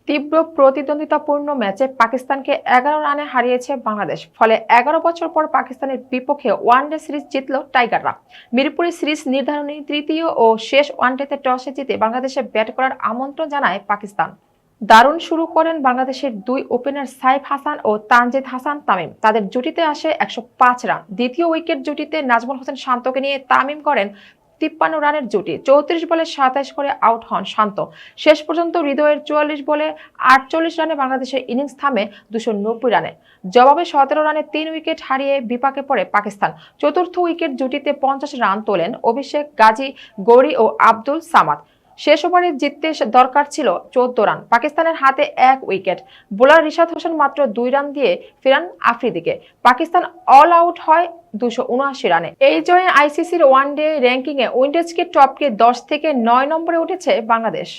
তীব্র প্রতিদ্বন্দ্বিতাপূর্ণ ম্যাচে পাকিস্তানকে 11 রানে হারিয়েছে বাংলাদেশ। ফলে 11 বছর পর পাকিস্তানের বিপক্ষে ওয়ানডে সিরিজ জিতল টাইগাররা। মিরপুরে সিরিজ নির্ধারণী তৃতীয় ও শেষ ওয়ানডেতে টসে জিতে বাংলাদেশে ব্যাট করার আমন্ত্রণ জানায় পাকিস্তান। দারুণ শুরু করেন বাংলাদেশের দুই ওপেনার সাইফ হাসান ও তানজিদ হাসান তামিম। তাদের জুটিতে আসে 105 রান। দ্বিতীয় উইকেট জুটিতে নাজমুল হোসেন শান্তকে নিয়ে তামিম করেন 53 রানের জুটি। 34 বলে 27 করে আউট হন শান্ত। শেষ পর্যন্ত হৃদয়ের 44 বলে 48 রানে বাংলাদেশের ইনিংস থামে 290 রানে। জবাবে 17 রানে 3 উইকেট হারিয়ে বিপাকে পড়ে পাকিস্তান। চতুর্থ উইকেট জুটিতে 50 রান তোলেন অভিষেক, গাজী, গৌরী ও আব্দুল সামাদ। শেষ ওভারে জিততে দরকার ছিল 14 রান। পাকিস্তানের হাতে 1 উইকেট। বোলার রিশাদ হোসেন মাত্র 2 রান দিয়ে ফেরান আফ্রিদিকে। পাকিস্তান অল আউট হয় 279 রানে। এই জয়ে আইসিসির ওয়ানডে র্যাঙ্কিংয়ে উইন্ডেজকে টপকে 10 থেকে 9 নম্বরে উঠেছে বাংলাদেশ।